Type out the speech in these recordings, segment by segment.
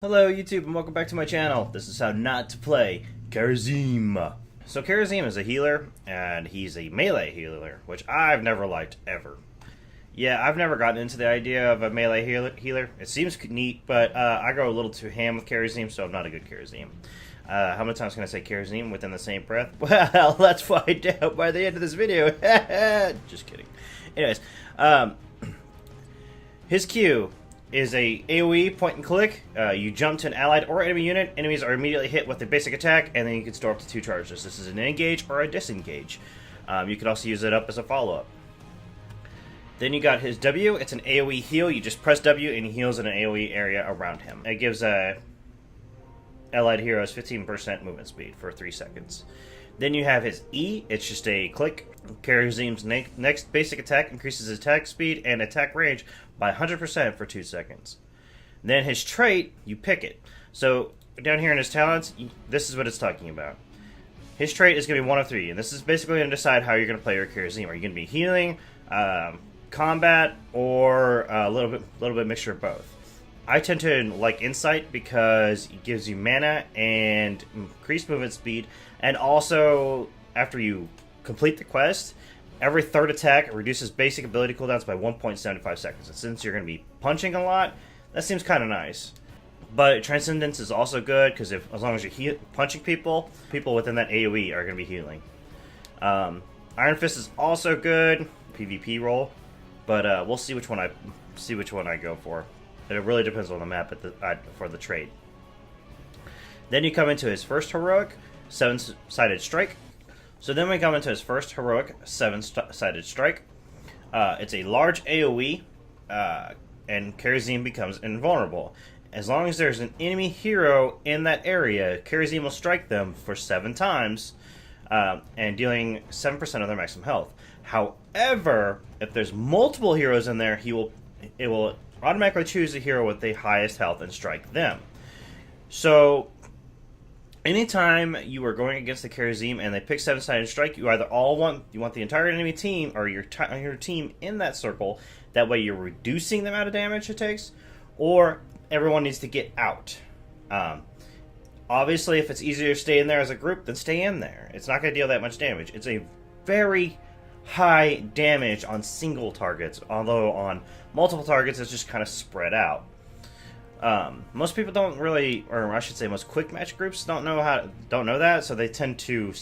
Hello YouTube and welcome back to my channel. This is how not to play Kharazim. So Kharazim is a healer and he's a melee healer, which I've never liked ever. Yeah, I've never gotten into the idea of a melee healer. It seems neat, but I go a little too ham with Kharazim, so I'm not a good Kharazim. How many times can I say Kharazim within the same breath? Well, let's find out by the end of this video. Just kidding. Anyways, his Q is a AoE point and click. You jump to an allied or enemy unit. Enemies are immediately hit with a basic attack, and then you can store up to 2 charges. This is an engage or a disengage. You can also use it up as a follow-up. Then you got his W. It's an AoE heal. You just press W and he heals in an AoE area around him. It gives allied heroes 15% movement speed for 3 seconds. Then you have his E. It's just a click. Kharazim's next basic attack increases attack speed and attack range by 100% for 2 seconds. Then his trait, you pick it. So down here in his talents, this is what it's talking about. His trait is going to be one of 3, and this is basically going to decide how you're going to play your Kharazim. Are you going to be healing, combat, or a little bit mixture of both? I tend to like Insight because it gives you mana and increased movement speed, and also after you complete the quest, every 3rd attack reduces basic ability cooldowns by 1.75 seconds. And since you're going to be punching a lot, that seems kind of nice. But Transcendence is also good because as long as you're punching people within that AoE are going to be healing. Iron Fist is also good PvP role, but we'll see which one I go for. It really depends on the map for the trade. Then you come into his first heroic 7-sided strike. So then we come into his first heroic 7-sided strike. It's a large AoE, and Kharazim becomes invulnerable. As long as there's an enemy hero in that area, Kharazim will strike them for 7 times, and dealing 7% of their maximum health. However, if there's multiple heroes in there, it will automatically choose the hero with the highest health and strike them. So anytime you are going against the Kharazim and they pick 7-sided strike, you either want the entire enemy team or your team in that circle. That way you're reducing the amount of damage it takes, or everyone needs to get out. Obviously, if it's easier to stay in there as a group, then stay in there. It's not going to deal that much damage. It's a very high damage on single targets, although on multiple targets it's just kind of spread out. Most people don't really, or I should say most quick match groups don't know that, so they tend to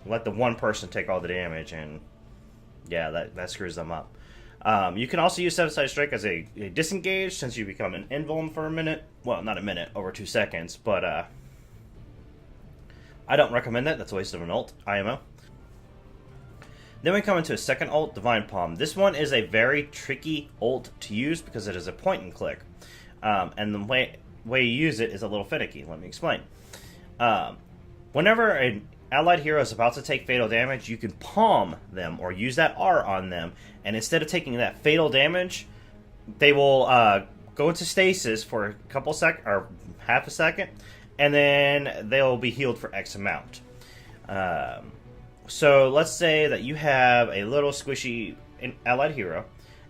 let the one person take all the damage, and yeah, that screws them up. You can also use 7-sided strike as a disengage, since you become an invuln for a minute. Well, not a minute, over 2 seconds, but I don't recommend that. That's a waste of an ult, IMO. Then we come into a second ult, Divine Palm. This one is a very tricky ult to use because it is a point and click. And the way you use it is a little finicky. Let me explain. Whenever an allied hero is about to take fatal damage, you can palm them or use that R on them, and instead of taking that fatal damage, they will go into stasis for a couple seconds or half a second, and then they'll be healed for X amount. So let's say that you have a little squishy allied hero,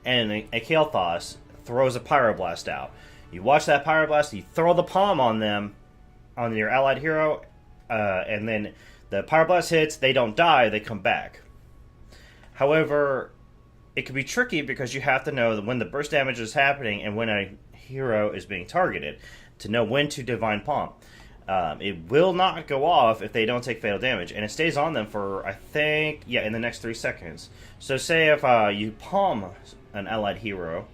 and a Kael'thas throws a Pyroblast out. You watch that Pyroblast, you throw the palm on them, on your allied hero, and then the Pyroblast hits, they don't die, they come back. However, it can be tricky because you have to know when the burst damage is happening and when a hero is being targeted to know when to Divine Palm. It will not go off if they don't take fatal damage, and it stays on them for, I think, in the next 3 seconds. So say if you palm an allied hero,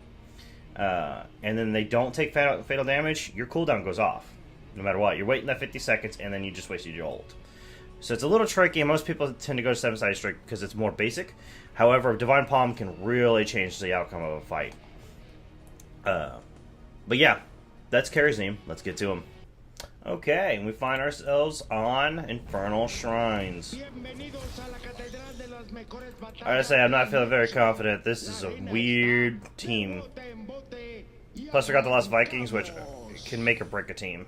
and then they don't take fatal damage, your cooldown goes off. No matter what. You're waiting that 50 seconds, and then you just wasted your ult. So it's a little tricky, and most people tend to go to 7-sided strike because it's more basic. However, Divine Palm can really change the outcome of a fight. But yeah, that's Kharazim. Let's get to him. Okay, and we find ourselves on Infernal Shrines. I gotta say, I'm not feeling very confident. This is a weird team. Plus, we got the Lost Vikings, which can make or break a team.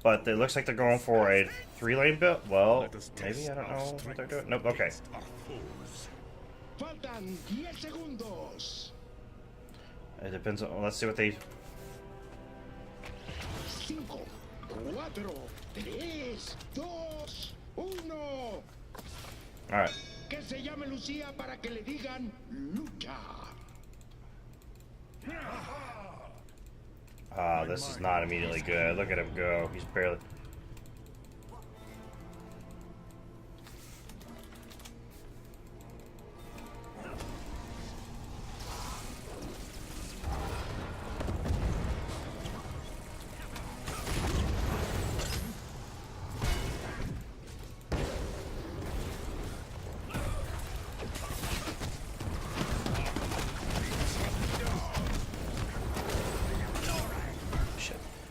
But it looks like they're going for a 3-lane build. Well, maybe, I don't know what they're doing. Nope, okay. It depends on. Let's see what they. 5, 4, 3, 2, 1. All right. Que se llame Lucía para que le digan lucha. Ah, this is not immediately good. Look at him go. He's barely.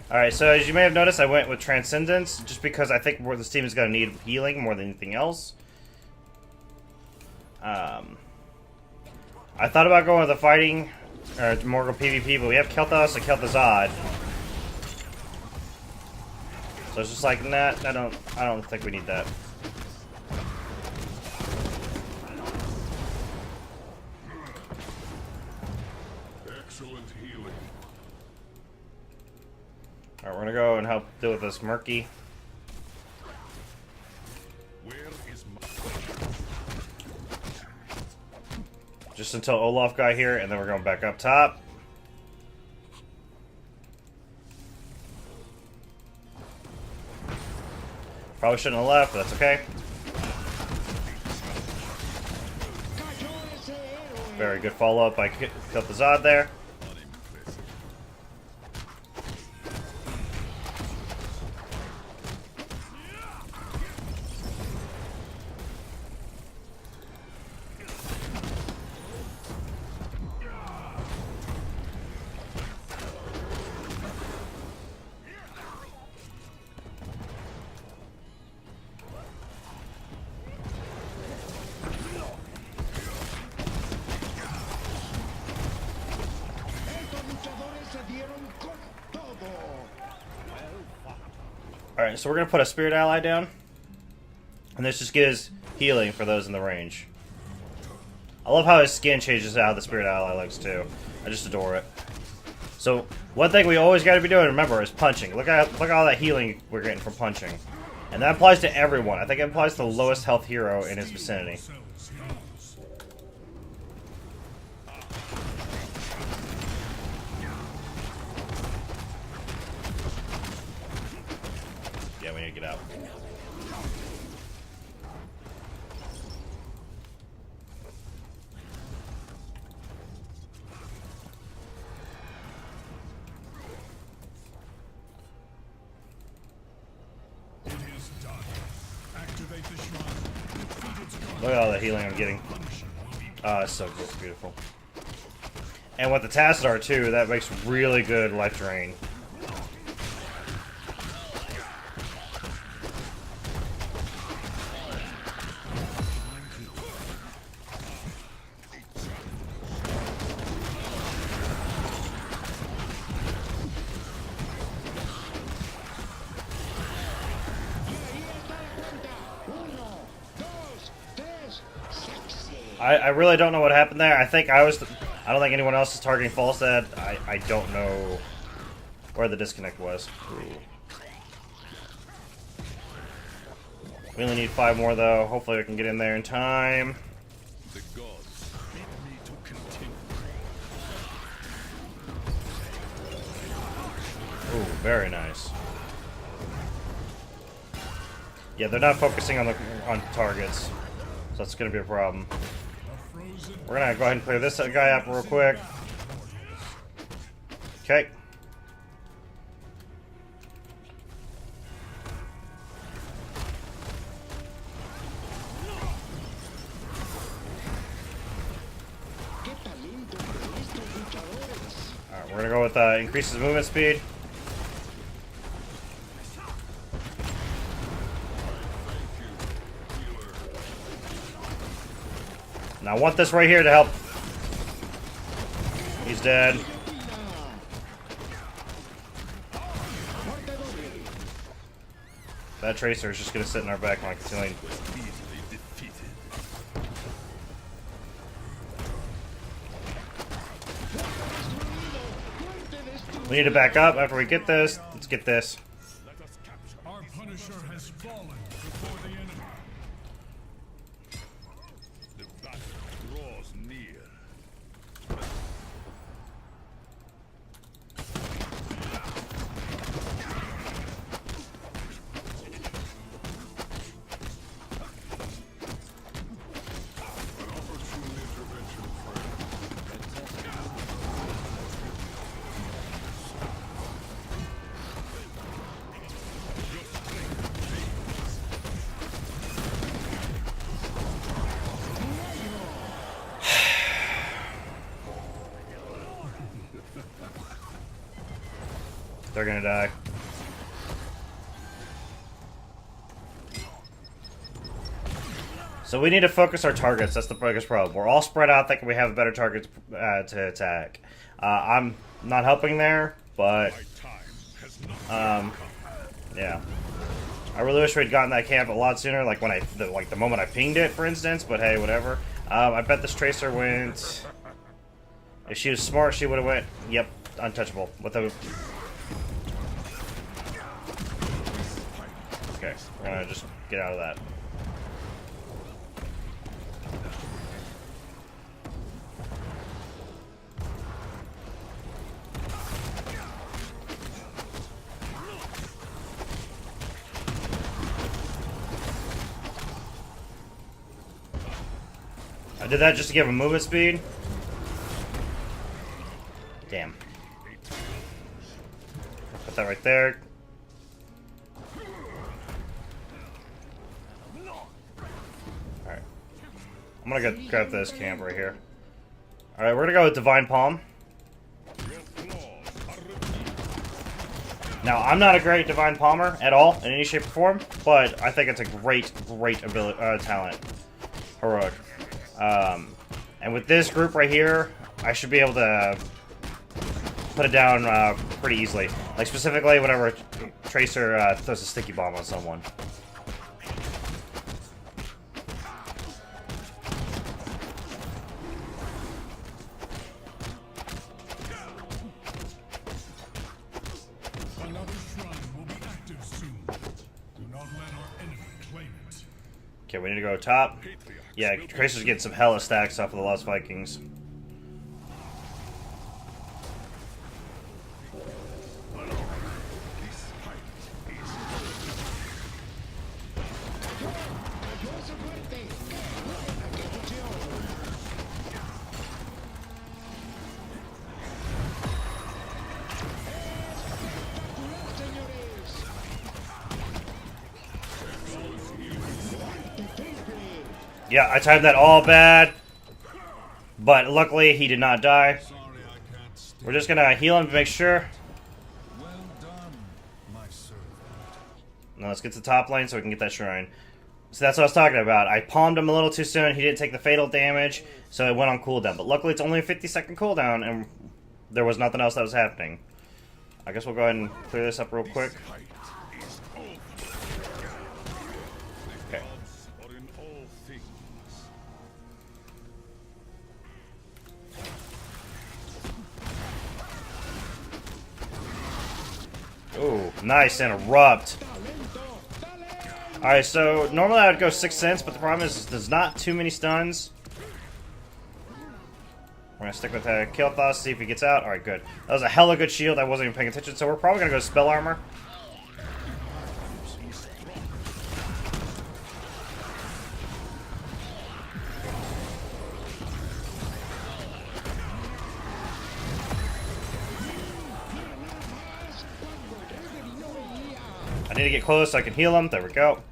Alright, so as you may have noticed, I went with Transcendence, just because I think this team is going to need healing more than anything else. I thought about going with the fighting, or more go PvP, but we have Kel'Thas and Kel'Thuzad. So it's just like, nah, I don't think we need that. Excellent healing. Alright, we're gonna go and help deal with this Murky. Where is my... Just until Olaf got here, and then we're going back up top. Probably shouldn't have left, but that's okay. Very good follow-up by Kel'Thuzad there. Alright, so we're going to put a Spirit Ally down. And this just gives healing for those in the range. I love how his skin changes how the Spirit Ally looks too. I just adore it. So, one thing we always got to be doing, remember, is punching. Look at all that healing we're getting from punching. And that applies to everyone. I think it applies to the lowest health hero in his vicinity. Yeah, we need to get out. It is done. Activate the shrine. Look at all the healing I'm getting. Ah, it's so good, beautiful. And with the Tassadar too, that makes really good life drain. I really don't know what happened there. I don't think anyone else is targeting Falstad. I don't know where the disconnect was. Ooh. We only need 5 more though. Hopefully we can get in there in time. The gods bid me to continue. Ooh, very nice. Yeah, they're not focusing on targets, so that's gonna be a problem. We're gonna go ahead and clear this guy up real quick. Okay. Alright, we're gonna go with increases movement speed. Now I want this right here to help. He's dead. That Tracer is just gonna sit in our back like killing. We need to back up after we get this. Let's get this. Let us capture. Our Punisher has fallen before the enemy. The battle draws near. They're gonna die. So we need to focus our targets. That's the biggest problem. We're all spread out, thinking we have better targets to attack. I'm not helping there, but My time has not yeah. I really wish we'd gotten that camp a lot sooner, like when the moment I pinged it, for instance. But hey, whatever. I bet this Tracer went. If she was smart, she would have went. Yep, untouchable with a. Okay, we're gonna just get out of that. I did that just to give him movement speed. Damn. Put that right there. Alright. I'm gonna go grab this camp right here. Alright, we're gonna go with Divine Palm. Now, I'm not a great Divine Palmer at all, in any shape or form, but I think it's a great ability, talent. Heroic. And with this group right here, I should be able to put it down pretty easily. Like, specifically whenever Tracer throws a sticky bomb on someone. Another shrine will be active soon. Do not let our enemy claim it. Okay, we need to go top. Yeah, Tracer's getting some hella stacks off of the Lost Vikings. Yeah, I timed that all bad, but luckily he did not die. Sorry I can't stay. We're just gonna heal him to make sure. Well done, my servant. Now let's get to the top lane so we can get that shrine. So that's what I was talking about. I palmed him a little too soon. He didn't take the fatal damage, so it went on cooldown. But luckily it's only a 50-second cooldown, and there was nothing else that was happening. I guess we'll go ahead and clear this up real quick. Okay. Or in all things. Ooh, nice interrupt. Alright, so normally I would go 6 cents, but the problem is there's not too many stuns. We're gonna stick with Kill Thought, see if he gets out. Alright, good. That was a hella good shield. I wasn't even paying attention, so we're probably gonna go Spell Armor. I need to get close so I can heal him. There we go.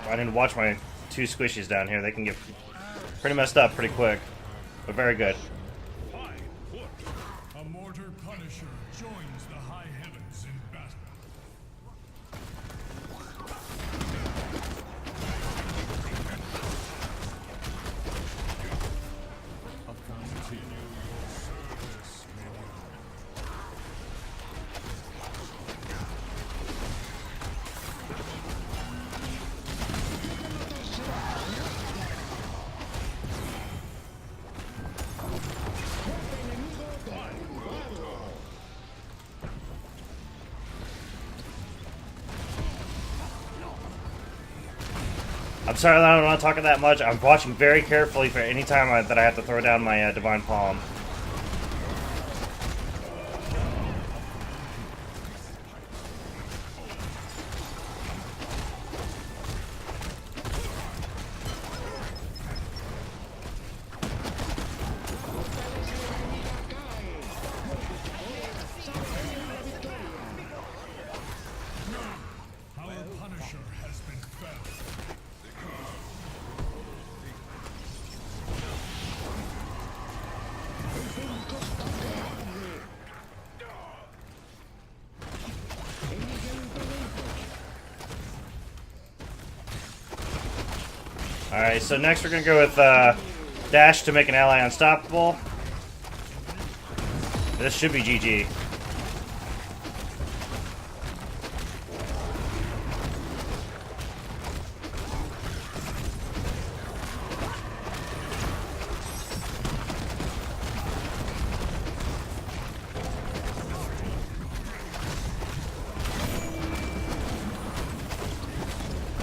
I need to watch my two squishies down here. They can get pretty messed up pretty quick, but very good. A more Mortar Punisher joins the high heavens in battle. Continue your service, minion. I'm sorry that I'm not talking that much. I'm watching very carefully for any time that I have to throw down my Divine Palm. Our Punisher has been felled. Alright, so next we're going to go with Dash to make an ally unstoppable. This should be GG.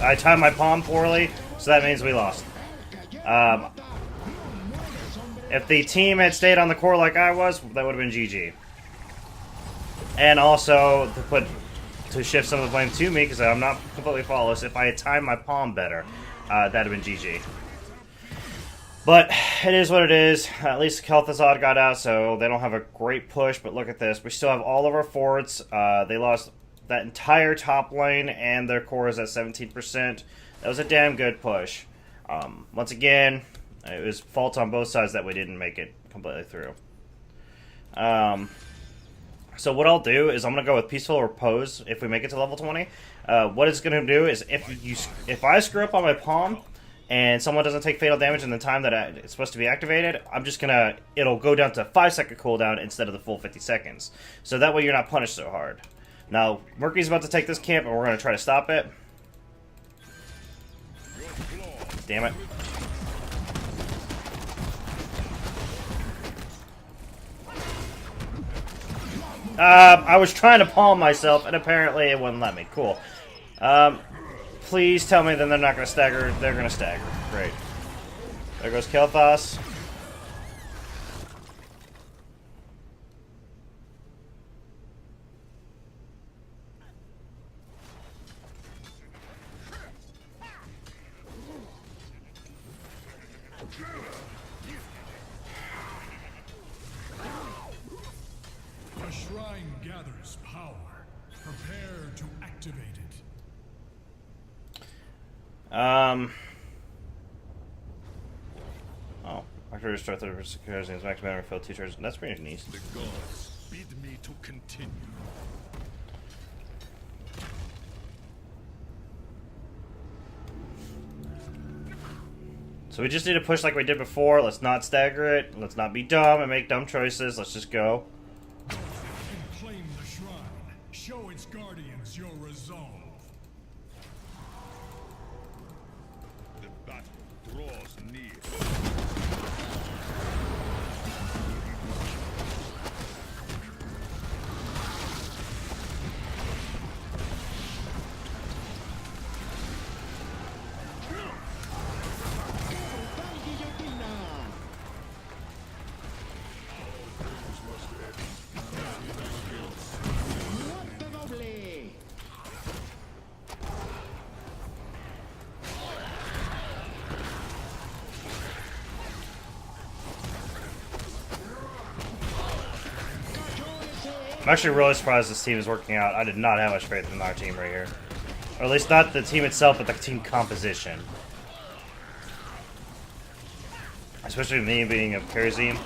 I timed my palm poorly, so that means we lost. If the team had stayed on the core like I was, that would have been GG. And also, to shift some of the blame to me, because I'm not completely flawless, if I had timed my palm better, that'd have been GG. But, it is what it is. At least Kel'Thuzad got out, so they don't have a great push, but look at this. We still have all of our forts. They lost that entire top lane, and their core is at 17%. That was a damn good push. Once again, it was fault on both sides that we didn't make it completely through. So what I'll do is I'm going to go with Peaceful Repose if we make it to level 20. What it's going to do is if I screw up on my palm and someone doesn't take fatal damage in the time that it's supposed to be activated, I'm just going to... It'll go down to 5-second cooldown instead of the full 50 seconds. So that way you're not punished so hard. Now, Murky's about to take this camp, and we're going to try to stop it. Damn it. I was trying to palm myself, and apparently it wouldn't let me. Cool. Please tell me that they're not going to stagger. They're going to stagger. Great. There goes Kel'Thas. The shrine gathers power. Prepare to activate it. Oh. After restart the Kharazim's max mana refill 2 charges. That's pretty neat. The gods bid me to continue. So we just need to push like we did before. Let's not stagger it. Let's not be dumb and make dumb choices. Let's just go. And claim the shrine. Show its guardians your resolve. The battle draws near. I'm actually really surprised this team is working out. I did not have much faith in our team right here. Or at least not the team itself, but the team composition. Especially me being a Kharazim.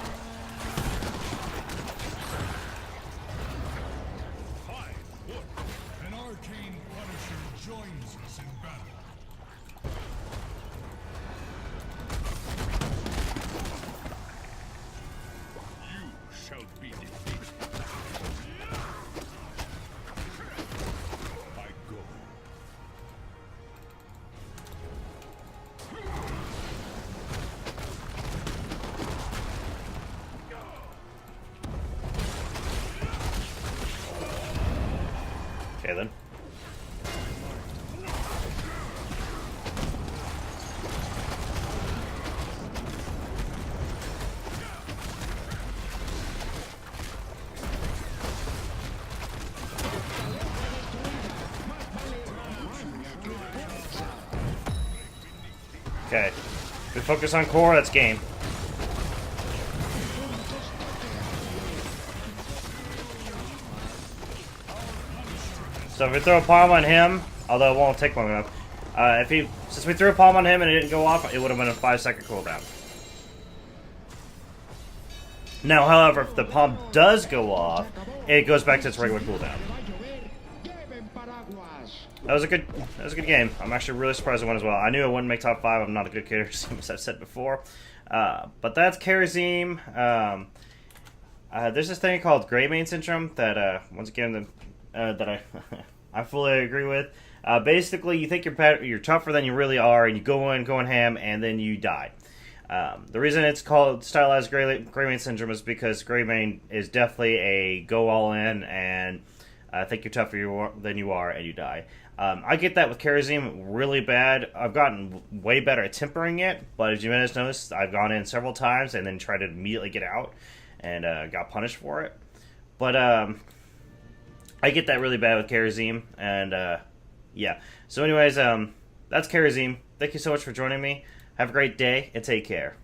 us in battle. You shall be defeated. I go. Okay then. Okay. We focus on core, that's game. So if we throw a palm on him, although it won't take long enough, since we threw a palm on him and it didn't go off, it would have been a 5-second cooldown. Now, however, if the palm does go off, it goes back to its regular cooldown. That was a good game. I'm actually really surprised I won as well. I knew I wouldn't make top 5. I'm not a good character, as I've said before. But that's Kharazim. There's this thing called Greymane syndrome that, once again, that I fully agree with. Basically, you think you're tougher than you really are, and you going ham, and then you die. The reason it's called stylized Greymane syndrome is because Greymane is definitely a go all in, and think you're tougher than you are, and you die. I get that with Kharazim really bad. I've gotten way better at tempering it, but as you may have noticed, I've gone in several times and then tried to immediately get out, and got punished for it. But I get that really bad with Kharazim, and yeah. So anyways, that's Kharazim. Thank you so much for joining me. Have a great day, and take care.